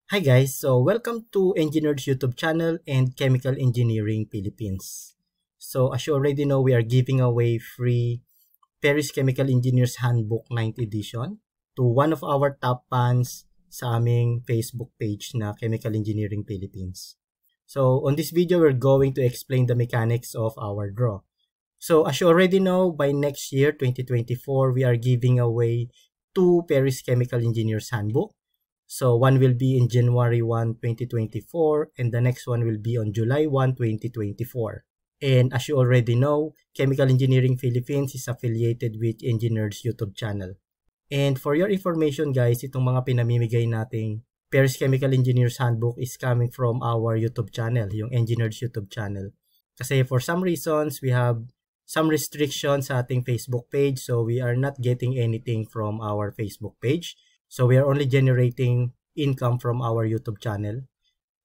Hi guys, so welcome to Engineers YouTube channel and Chemical Engineering Philippines. So as you already know, we are giving away free Paris Chemical Engineers Handbook 9th edition to one of our top fans sa aming Facebook page na Chemical Engineering Philippines. So on this video, we're going to explain the mechanics of our draw. So as you already know, by next year, 2024, we are giving away two Paris Chemical Engineers Handbook. So one will be in January 1, 2024 and the next one will be on July 1, 2024. And as you already know, Chemical Engineering Philippines is affiliated with Engineers YouTube channel. And for your information guys, itong mga pinamimigay nating Paris Chemical Engineers Handbook is coming from our YouTube channel, yung Engineers YouTube channel. Kasi for some reasons, we have some restrictions sa ating Facebook page, so we are not getting anything from our Facebook page. So we are only generating income from our YouTube channel.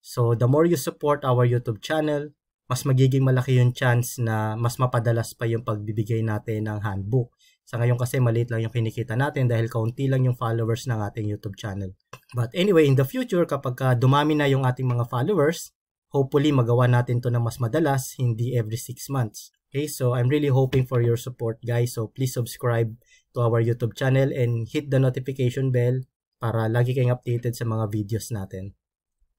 So the more you support our YouTube channel, mas magiging malaki yung chance na mas mapadalas pa yung pagbibigay natin ng handbook. Sa ngayon kasi maliit lang yung kinikita natin dahil kaunti lang yung followers ng ating YouTube channel. But anyway, in the future, kapag dumami na yung ating mga followers, hopefully magawa natin to na mas madalas, hindi every 6 months. Okay, so I'm really hoping for your support guys. So please subscribe to our YouTube channel and hit the notification bell para lagi kayong updated sa mga videos natin.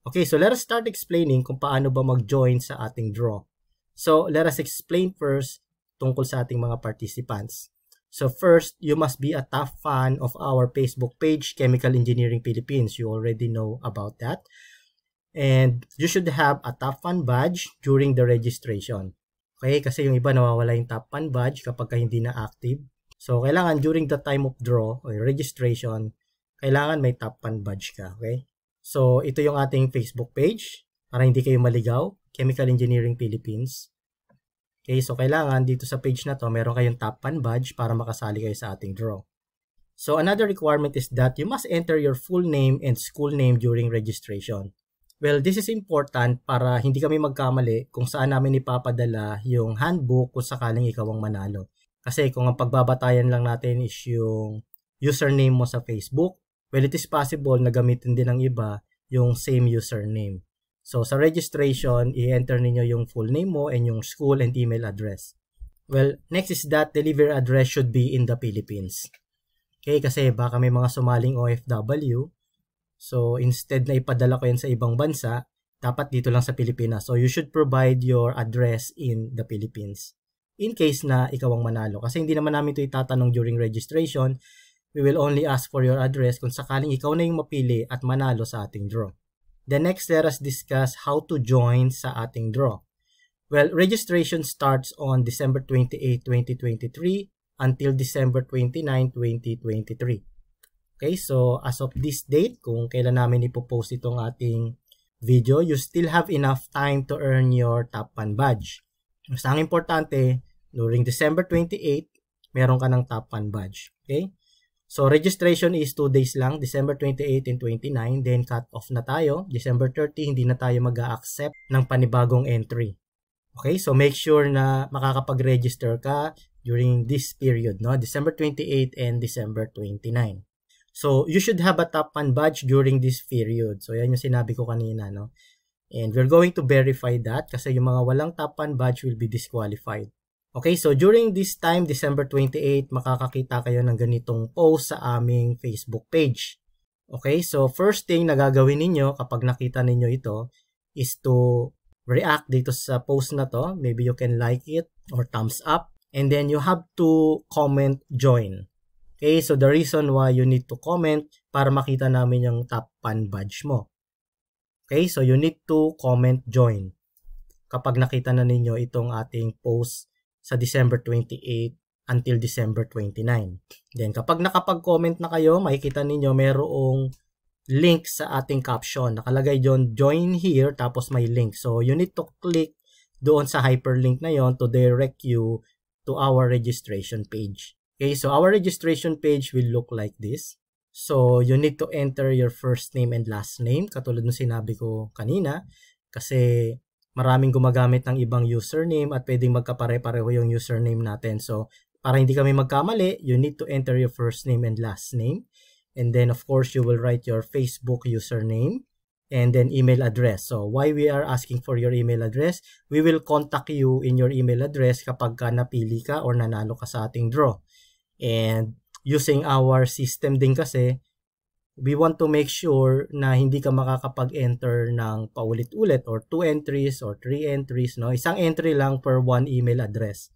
Okay, so let us start explaining kung paano ba mag-join sa ating draw. So let us explain first tungkol sa ating mga participants. So first, you must be a top fan of our Facebook page, Chemical Engineering Philippines. You already know about that. And you should have a top fan badge during the registration. Okay, kasi yung iba nawawala yung top fan badge kapag hindi na active. So, kailangan during the time of draw or registration, kailangan may top fan badge ka, okay? So, ito yung ating Facebook page para hindi kayo maligaw, Chemical Engineering Philippines. Okay, so kailangan dito sa page na to, meron kayong top fan badge para makasali kayo sa ating draw. So, another requirement is that you must enter your full name and school name during registration. Well, this is important para hindi kami magkamali kung saan namin ipapadala yung handbook kung sakaling ikaw ang manalo. Kasi kung ang pagbabatayan lang natin is yung username mo sa Facebook, well, it is possible na gamitin din ng iba yung same username. So, sa registration, i-enter ninyo yung full name mo and yung school and email address. Well, next is that delivery address should be in the Philippines. Okay, kasi baka may mga sumaling OFW. So, instead na ipadala ko yan sa ibang bansa, dapat dito lang sa Pilipinas. So, you should provide your address in the Philippines. In case na ikaw ang manalo. Kasi hindi naman namin ito itatanong during registration. We will only ask for your address kung sakaling ikaw na yung mapili at manalo sa ating draw. The next, let us discuss how to join sa ating draw. Well, registration starts on December 28, 2023 until December 29, 2023. Okay, so as of this date, kung kailan namin ipopost itong ating video, you still have enough time to earn your top fan badge. Basta ang importante, during December 28, meron ka ng top fan badge. Okay? So, registration is 2 days lang, December 28 and 29. Then, cut off na tayo. December 30, hindi na tayo mag-a-accept ng panibagong entry. Okay? So, make sure na makakapag-register ka during this period, no? December 28 and December 29. So, you should have a top fan badge during this period. So, yan yung sinabi ko kanina, no? And we're going to verify that kasi yung mga walang top fan badge will be disqualified. Okay, so during this time, December 28, makakakita kayo ng ganitong post sa aming Facebook page. Okay, so first thing na gagawin ninyo kapag nakita ninyo ito is to react dito sa post na to. Maybe you can like it or thumbs up. And then you have to comment join. Okay, so the reason why you need to comment para makita namin yung top fan badge mo. Okay, so you need to comment join kapag nakita na ninyo itong ating post sa December 28 until December 29. Then kapag nakapag-comment na kayo, makikita ninyo mayroong link sa ating caption. Nakalagay doon, join here, tapos may link. So you need to click doon sa hyperlink na yon to direct you to our registration page. Okay, so our registration page will look like this. So, you need to enter your first name and last name, katulad ng sinabi ko kanina, kasi maraming gumagamit ng ibang username at pwedeng magkapare-pareho yung username natin. So, para hindi kami magkamali, you need to enter your first name and last name. And then, of course, you will write your Facebook username. and then email address. So why we are asking for your email address? We will contact you in your email address kapag ka napili ka or nanalo ka sa ating draw. And using our system din kasi, we want to make sure na hindi ka makakapag-enter ng paulit-ulit or 2 entries or 3 entries, no? Isang entry lang per 1 email address.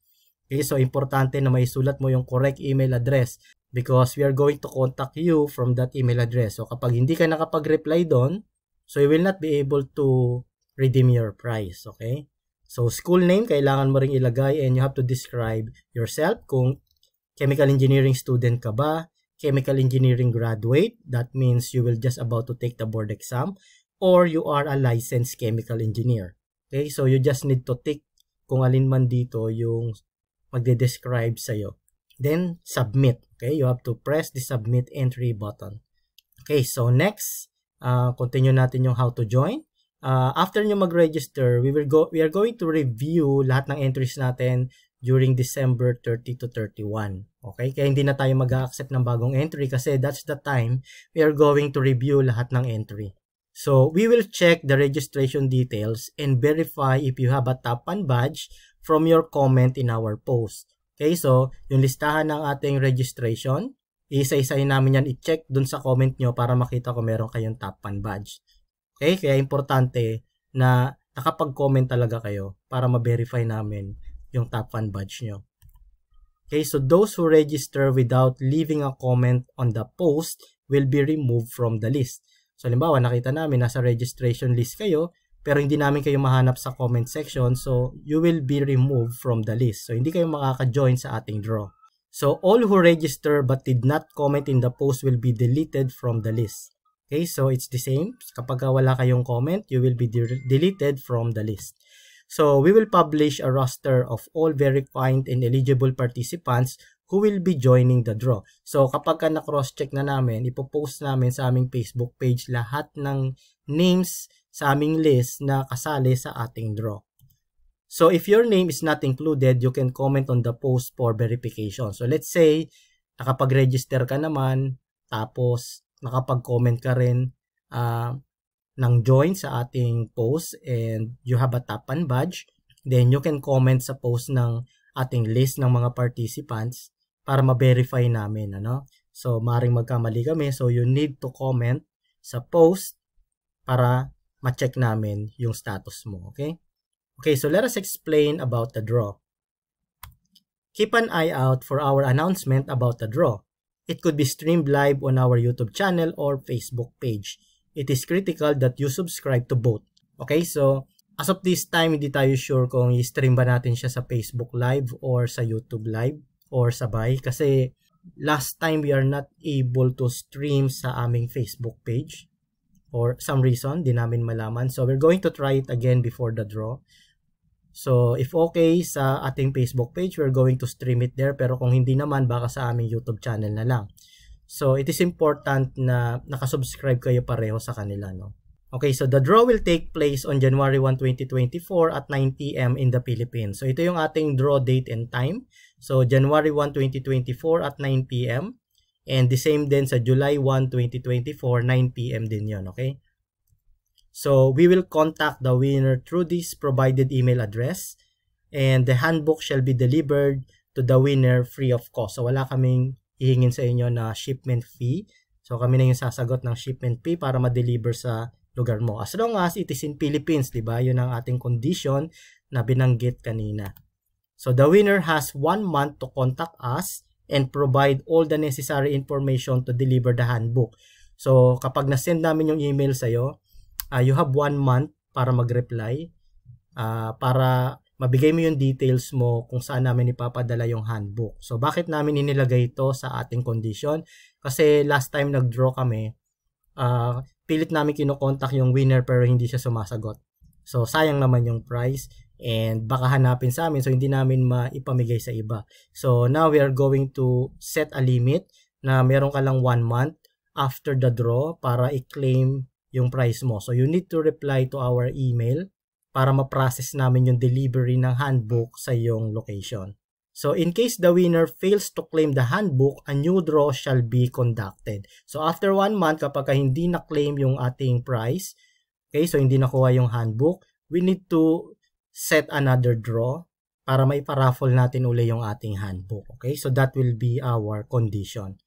Okay, so importante na may sulat mo yung correct email address because we are going to contact you from that email address. So kapag hindi ka nakapag-reply doon, so you will not be able to redeem your prize, okay? So school name, kailangan mo ring ilagay and you have to describe yourself kung chemical engineering student ka ba, chemical engineering graduate, that means you will just about to take the board exam, or you are a licensed chemical engineer. Okay, so you just need to tick kung alin man dito yung magde-describe sa'yo. Then, submit. Okay, you have to press the submit entry button. Okay, so next, continue natin yung how to join. After nyo mag-register, we are going to review lahat ng entries natin during December 30 to 31. Okay, kaya hindi na tayo mag-accept ng bagong entry kasi that's the time we are going to review lahat ng entry. So, we will check the registration details and verify if you have a top 1 badge from your comment in our post. Okay, so yung listahan ng ating registration, isa-isahin namin yan i-check dun sa comment nyo para makita kung meron kayong top 1 badge. Okay, kaya importante na nakapag-comment talaga kayo para ma-verify namin yung top 1 badge nyo. Okay, so those who register without leaving a comment on the post will be removed from the list. So, halimbawa, nakita namin nasa registration list kayo, pero hindi namin kayo mahanap sa comment section, so you will be removed from the list. So, hindi kayo makaka-join sa ating draw. So, all who register but did not comment in the post will be deleted from the list. Okay, so it's the same. Kapag wala kayong comment, you will be deleted from the list. So, we will publish a roster of all verified and eligible participants who will be joining the draw. So, kapag ka na-cross-check na namin, ipopost namin sa aming Facebook page lahat ng names sa aming list na kasali sa ating draw. So, if your name is not included, you can comment on the post for verification. So, let's say, nakapag-register ka naman, tapos nakapag-comment ka rin ng join sa ating post and you have a top 1 badge, then you can comment sa post ng ating list ng mga participants para ma-verify namin, ano? So, maaaring magkamali kami. So, you need to comment sa post para ma-check namin yung status mo, okay? Okay, so let us explain about the draw. Keep an eye out for our announcement about the draw. It could be streamed live on our YouTube channel or Facebook page. It is critical that you subscribe to both. Okay, so as of this time, hindi tayo sure kung i-stream ba natin siya sa Facebook Live or sa YouTube Live or sabay. Kasi last time we are not able to stream sa aming Facebook page for some reason, di namin malaman. So we're going to try it again before the draw. So if okay sa ating Facebook page, we're going to stream it there. Pero kung hindi naman, baka sa aming YouTube channel na lang. So it is important na nakasubscribe kayo pareho sa kanila, no? Okay, so the draw will take place on January 1, 2024 at 9 p.m. in the Philippines. So ito yung ating draw date and time. So January 1, 2024 at 9 p.m. And the same din sa July 1, 2024, 9 p.m. din yun, okay? So we will contact the winner through this provided email address and the handbook shall be delivered to the winner free of cost. So wala kaming hihingin sa inyo na shipment fee. So kami na yung sasagot ng shipment fee para ma-deliver sa lugar mo. As long as it is in Philippines, di ba? Yun ang ating condition na binanggit kanina. So the winner has 1 month to contact us and provide all the necessary information to deliver the handbook. So kapag na-send namin yung email sa'yo, you have 1 month para mag-reply, para mabigay mo yung details mo kung saan namin ipapadala yung handbook. So bakit namin inilagay ito sa ating condition? Kasi last time nag-draw kami, pilit namin kinokontak yung winner pero hindi siya sumasagot. So sayang naman yung price and baka hanapin sa amin so hindi namin maipamigay sa iba. So now we are going to set a limit na meron ka lang 1 month after the draw para i-claim yung price mo. So you need to reply to our email para ma-process namin yung delivery ng handbook sa iyong location. So in case the winner fails to claim the handbook, a new draw shall be conducted. So after 1 month, kapag hindi na-claim yung ating price, Okay, so hindi nakuha yung handbook. We need to set another draw para may paraffle natin uli yung ating handbook. Okay, so that will be our condition.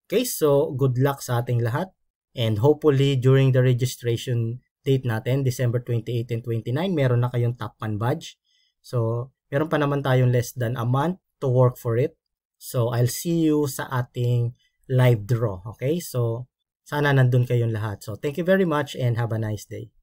Okay, so good luck sa ating lahat. And hopefully, during the registration date natin, December 28 and 29, meron na kayong top 1 badge. So, meron pa naman tayong less than a month to work for it. So, I'll see you sa ating live draw. Okay, so sana nandun kayong lahat. So, thank you very much and have a nice day.